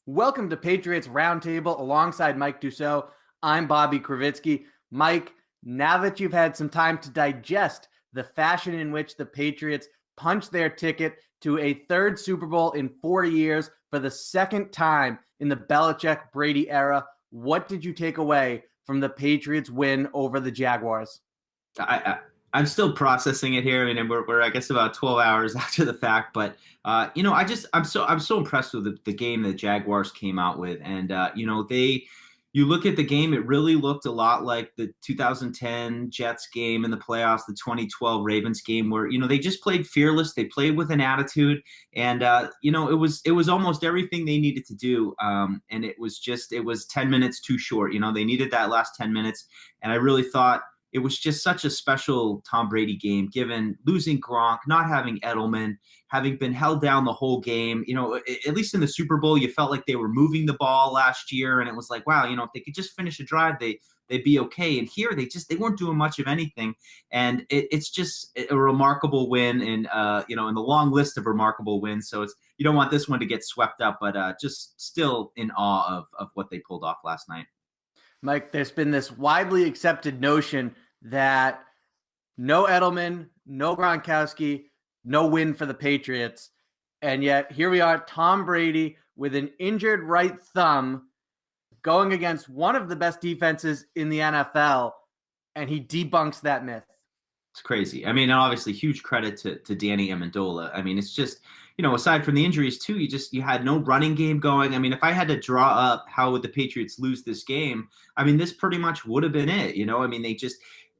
Welcome to Patriots Roundtable alongside Mike Dussault. I'm Bobby Krivitsky. Mike, now that you've had some time to digest the fashion in which the Patriots punched their ticket to a third Super Bowl in 4 years for the second time in the Belichick-Brady era, what did you take away from the Patriots win over the Jaguars? I, I'm still processing it here. I mean, we're I guess about 12 hours after the fact, but I'm so impressed with the game that Jaguars came out with, and you look at the game, it really looked a lot like the 2010 Jets game in the playoffs, the 2012 Ravens game, where they just played fearless, they played with an attitude, and it was almost everything they needed to do, and it was 10 minutes too short. They needed that last 10 minutes, and I really thought it was just such a special Tom Brady game, given losing Gronk, not having Edelman, having been held down the whole game. At least in the Super Bowl, you felt like they were moving the ball last year, and it was like, wow, if they could just finish a drive, they'd be okay. And here they weren't doing much of anything, and it's just a remarkable win, and in the long list of remarkable wins. So you don't want this one to get swept up, but just still in awe of what they pulled off last night. Mike, there's been this widely accepted notion that no Edelman, no Gronkowski, no win for the Patriots. And yet here we are, Tom Brady with an injured right thumb going against one of the best defenses in the NFL, and he debunks that myth. It's crazy. I mean, obviously, huge credit to Danny Amendola. I mean, it's just, aside from the injuries too, you had no running game going. I mean, if I had to draw up how would the Patriots lose this game, I mean, this pretty much would have been it. I mean,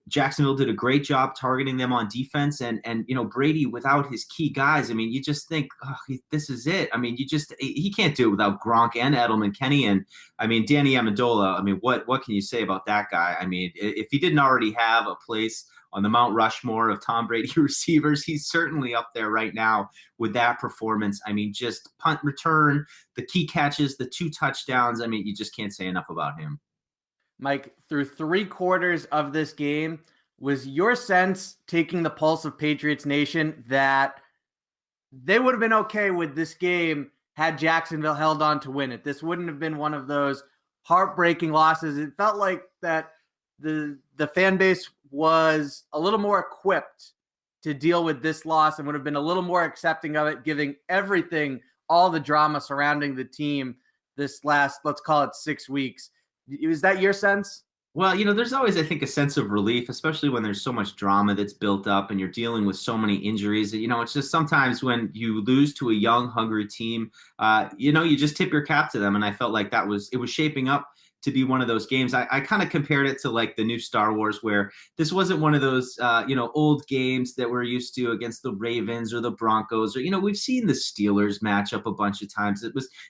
Jacksonville did a great job targeting them on defense, and Brady without his key guys. I mean, you just think, oh, this is it. I mean, he can't do it without Gronk and Edelman, Kenny, and I mean Danny Amendola. I mean, what can you say about that guy? I mean, if he didn't already have a place on the Mount Rushmore of Tom Brady receivers, he's certainly up there right now with that performance. I mean, just punt return, the key catches, the 2 touchdowns. I mean, you just can't say enough about him. Mike, through 3 quarters of this game, was your sense, taking the pulse of Patriots Nation, that they would have been okay with this game had Jacksonville held on to win it? This wouldn't have been one of those heartbreaking losses. It felt like that the fan base was a little more equipped to deal with this loss and would have been a little more accepting of it, giving everything, all the drama surrounding the team this last, let's call it 6 weeks. Is that your sense? Well, there's always, I think, a sense of relief, especially when there's so much drama that's built up and you're dealing with so many injuries. It's just sometimes when you lose to a young, hungry team, you just tip your cap to them. And I felt like it was shaping up to be one of those games. I kind of compared it to like the new Star Wars, where this wasn't one of those, old games that we're used to against the Ravens or the Broncos, or, we've seen the Steelers match up a bunch of times.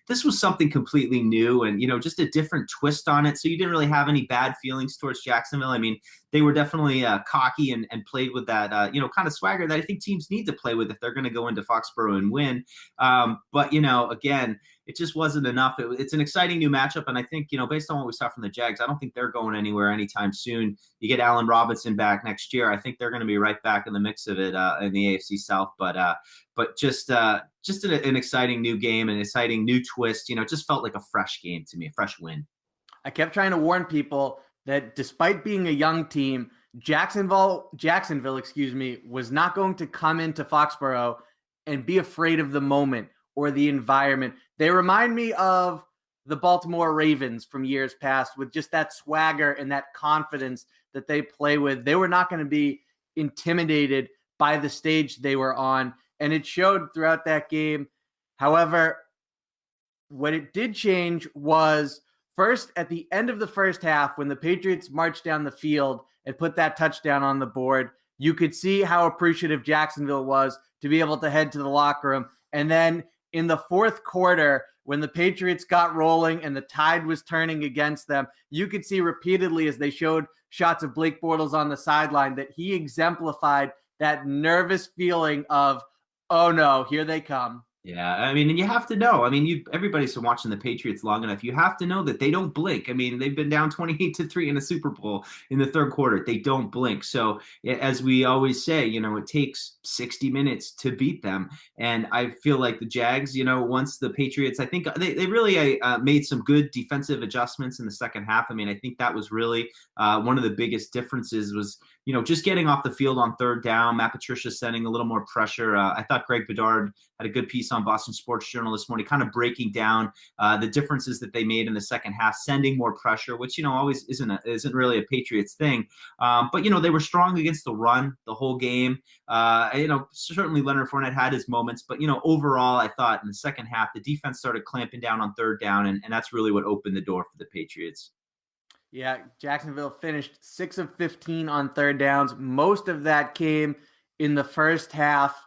This was something completely new and, just a different twist on it. So you didn't really have any bad feelings towards Jacksonville. I mean, they were definitely cocky and played with that, kind of swagger that I think teams need to play with if they're going to go into Foxborough and win. But, again, it just wasn't enough. It's an exciting new matchup, and I think, based on what we saw from the Jags, I don't think they're going anywhere anytime soon. You get Allen Robinson back next year, I think they're going to be right back in the mix of it in the AFC South. But just an exciting new game, an exciting new twist. It just felt like a fresh game to me, a fresh win. I kept trying to warn people that despite being a young team, Jacksonville, was not going to come into Foxborough and be afraid of the moment or the environment. They remind me of the Baltimore Ravens from years past, with just that swagger and that confidence that they play with. They were not going to be intimidated by the stage they were on, and it showed throughout that game. However, what it did change was first at the end of the first half, when the Patriots marched down the field and put that touchdown on the board, you could see how appreciative Jacksonville was to be able to head to the locker room. And then in the fourth quarter, when the Patriots got rolling and the tide was turning against them, you could see repeatedly as they showed shots of Blake Bortles on the sideline that he exemplified that nervous feeling of, oh no, here they come. Yeah, I mean, and you have to know. I mean, everybody's been watching the Patriots long enough. You have to know that they don't blink. I mean, they've been down 28-3 in a Super Bowl in the third quarter. They don't blink. So, as we always say, it takes 60 minutes to beat them. And I feel like the Jags, once the Patriots, I think they really made some good defensive adjustments in the second half. I mean, I think that was really one of the biggest differences was, just getting off the field on third down. Matt Patricia sending a little more pressure. I thought Greg Bedard had a good piece on Boston Sports Journal this morning, kind of breaking down the differences that they made in the second half, sending more pressure, which always isn't really a Patriots thing. But they were strong against the run the whole game. Certainly Leonard Fournette had his moments, but overall, I thought in the second half the defense started clamping down on third down, and that's really what opened the door for the Patriots. Yeah, Jacksonville finished 6 of 15 on third downs. Most of that came in the first half.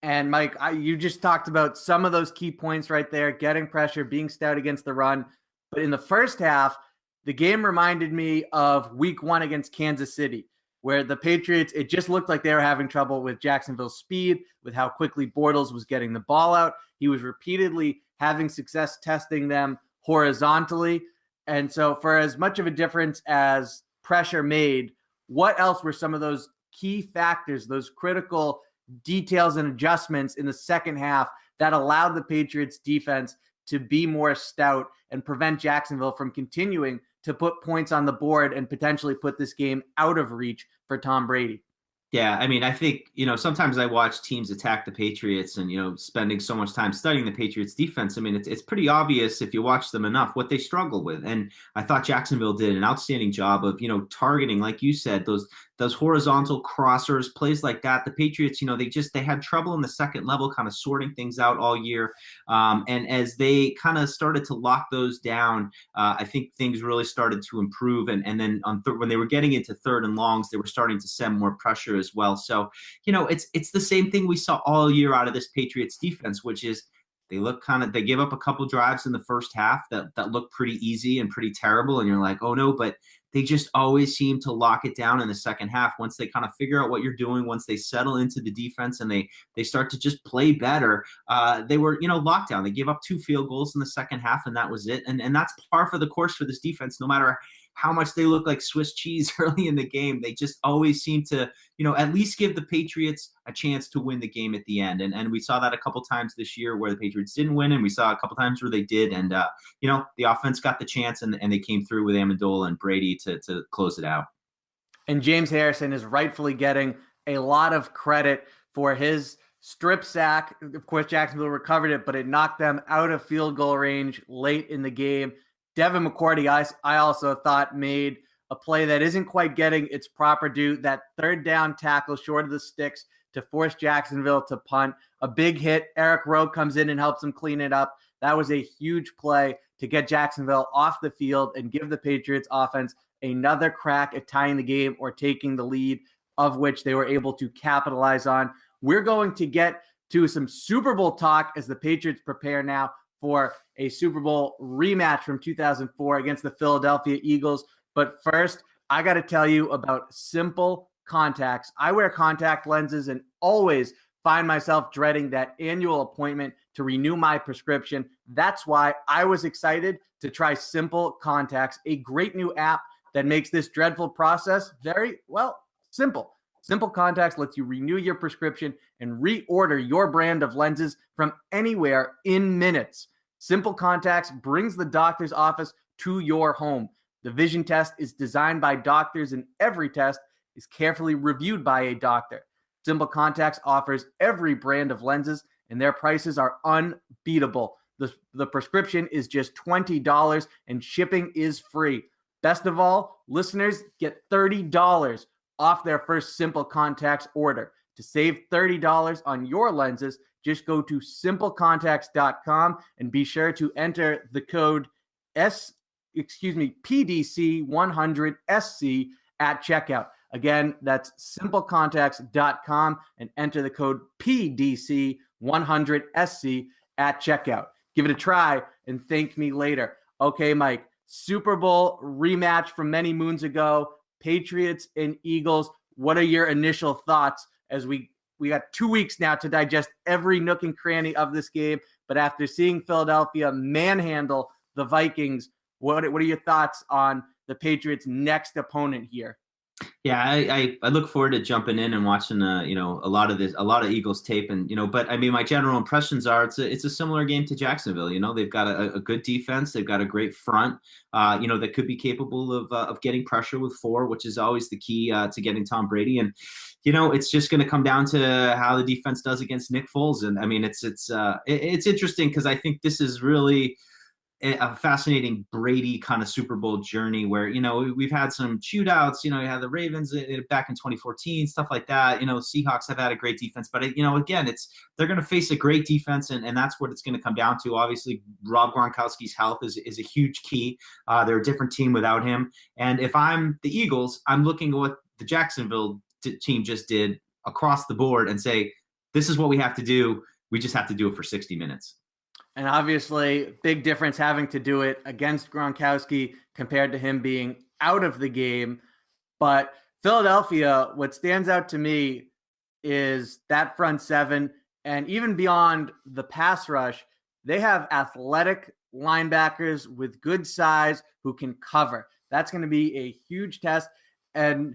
And Mike, you just talked about some of those key points right there, getting pressure, being stout against the run. But in the first half, the game reminded me of week 1 against Kansas City, where the Patriots, it just looked like they were having trouble with Jacksonville's speed, with how quickly Bortles was getting the ball out. He was repeatedly having success testing them horizontally. And so for as much of a difference as pressure made, what else were some of those key factors, those critical details and adjustments in the second half that allowed the Patriots defense to be more stout and prevent Jacksonville from continuing to put points on the board and potentially put this game out of reach for Tom Brady? Yeah, I mean, I think, sometimes I watch teams attack the Patriots and, spending so much time studying the Patriots defense. I mean, it's pretty obvious if you watch them enough what they struggle with. And I thought Jacksonville did an outstanding job of, targeting, like you said, those horizontal crossers, plays like that. The Patriots, they had trouble in the second level, kind of sorting things out all year. And as they kind of started to lock those down, I think things really started to improve. And then when they were getting into third and longs, they were starting to send more pressure as well. So, it's the same thing we saw all year out of this Patriots defense, which is they give up a couple drives in the first half that look pretty easy and pretty terrible. And you're like, oh no, but they just always seem to lock it down in the second half once they kind of figure out what you're doing, once they settle into the defense and they start to just play better. They were, locked down. They gave up 2 field goals in the second half, and that was it. And that's par for the course for this defense. No matter how much they look like Swiss cheese early in the game, they just always seem to, at least give the Patriots a chance to win the game at the end. And we saw that a couple times this year where the Patriots didn't win, and we saw a couple times where they did. And, the offense got the chance, and they came through with Amendola and Brady to close it out. And James Harrison is rightfully getting a lot of credit for his strip sack. Of course, Jacksonville recovered it, but it knocked them out of field goal range late in the game. Devin McCourty, I also thought, made a play that isn't quite getting its proper due. That third down tackle short of the sticks to force Jacksonville to punt. A big hit. Eric Rowe comes in and helps them clean it up. That was a huge play to get Jacksonville off the field and give the Patriots offense another crack at tying the game or taking the lead, of which they were able to capitalize on. We're going to get to some Super Bowl talk as the Patriots prepare now for a Super Bowl rematch from 2004 against the Philadelphia Eagles. But first, I got to tell you about Simple Contacts. I wear contact lenses and always find myself dreading that annual appointment to renew my prescription. That's why I was excited to try Simple Contacts, a great new app that makes this dreadful process very, simple. Simple Contacts lets you renew your prescription and reorder your brand of lenses from anywhere in minutes. Simple Contacts brings the doctor's office to your home. The vision test is designed by doctors, and every test is carefully reviewed by a doctor. Simple Contacts offers every brand of lenses, and their prices are unbeatable. The prescription is just $20, and shipping is free. Best of all, listeners get $30 off their first Simple Contacts order. To save $30 on your lenses, just go to simplecontacts.com and be sure to enter the code PDC100SC at checkout. Again, that's simplecontacts.com and enter the code PDC100SC at checkout. Give it a try and thank me later. Okay, Mike, Super Bowl rematch from many moons ago, Patriots and Eagles. What are your initial thoughts as we we got 2 weeks now to digest every nook and cranny of this game. But after seeing Philadelphia manhandle the Vikings, what are your thoughts on the Patriots' next opponent here? Yeah, I look forward to jumping in and watching a lot of Eagles tape, and but I mean, my general impressions are it's a similar game to Jacksonville. They've got a good defense, they've got a great front, that could be capable of getting pressure with 4, which is always the key to getting Tom Brady. And it's just going to come down to how the defense does against Nick Foles. And I mean, it's interesting because I think this is really a fascinating Brady kind of Super Bowl journey where, we've had some shootouts, you had the Ravens back in 2014, stuff like that. Seahawks have had a great defense, but again, they're going to face a great defense. And that's what it's going to come down to. Obviously, Rob Gronkowski's health is a huge key. They're a different team without him. And if I'm the Eagles, I'm looking at what the Jacksonville team just did across the board and say, this is what we have to do. We just have to do it for 60 minutes. And obviously, big difference having to do it against Gronkowski compared to him being out of the game. But Philadelphia, what stands out to me is that front 7. And even beyond the pass rush, they have athletic linebackers with good size who can cover. That's going to be a huge test. And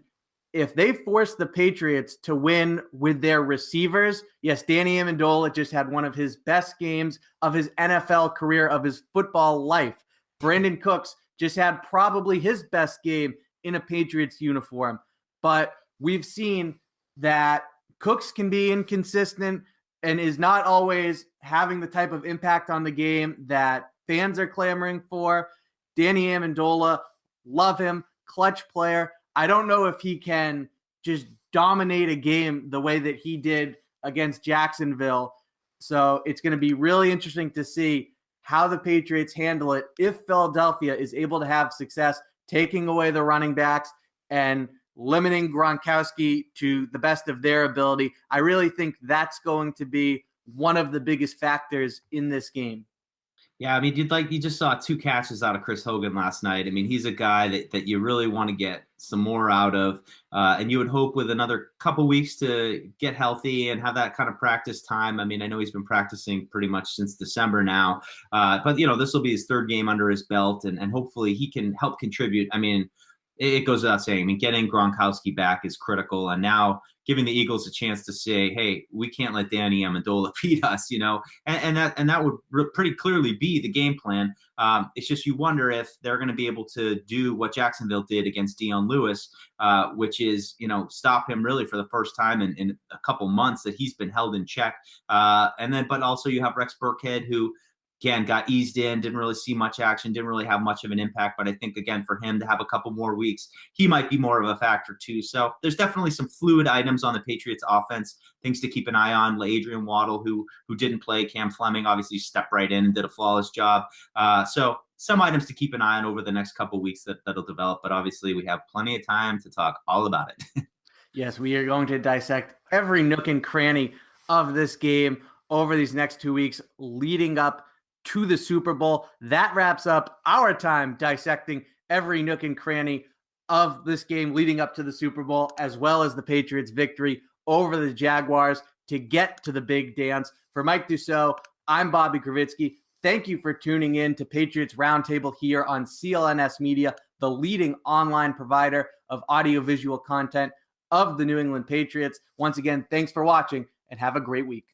if they force the Patriots to win with their receivers, yes, Danny Amendola just had one of his best games of his NFL career, of his football life. Brandon Cooks just had probably his best game in a Patriots uniform. But we've seen that Cooks can be inconsistent and is not always having the type of impact on the game that fans are clamoring for. Danny Amendola, love him, clutch player. I don't know if he can just dominate a game the way that he did against Jacksonville. So it's going to be really interesting to see how the Patriots handle it if Philadelphia is able to have success taking away the running backs and limiting Gronkowski to the best of their ability. I really think that's going to be one of the biggest factors in this game. Yeah, I mean, you just saw 2 catches out of Chris Hogan last night. I mean, he's a guy that you really want to get some more out of, and you would hope with another couple weeks to get healthy and have that kind of practice time. I mean, I know he's been practicing pretty much since December now, but this will be his 3rd game under his belt, and hopefully he can help contribute. I mean, it goes without saying. I mean, getting Gronkowski back is critical, and now giving the Eagles a chance to say, "Hey, we can't let Danny Amendola beat us," and that would pretty clearly be the game plan. It's just you wonder if they're going to be able to do what Jacksonville did against Dion Lewis, which is stop him really for the first time in a couple months that he's been held in check. But also you have Rex Burkhead, who again got eased in, didn't really see much action, didn't really have much of an impact. But I think, again, for him to have a couple more weeks, he might be more of a factor too. So there's definitely some fluid items on the Patriots offense, things to keep an eye on. Adrian Waddle, who didn't play. Cam Fleming obviously stepped right in and did a flawless job. So some items to keep an eye on over the next couple weeks that'll develop. But obviously we have plenty of time to talk all about it. Yes, we are going to dissect every nook and cranny of this game over these next 2 weeks leading up to the Super Bowl. That wraps up our time dissecting every nook and cranny of this game leading up to the Super Bowl, as well as the Patriots' victory over the Jaguars to get to the big dance. For Mike Dussault, I'm Bobby Krivitsky. Thank you for tuning in to Patriots Roundtable here on CLNS Media, the leading online provider of audiovisual content of the New England Patriots. Once again, thanks for watching and have a great week.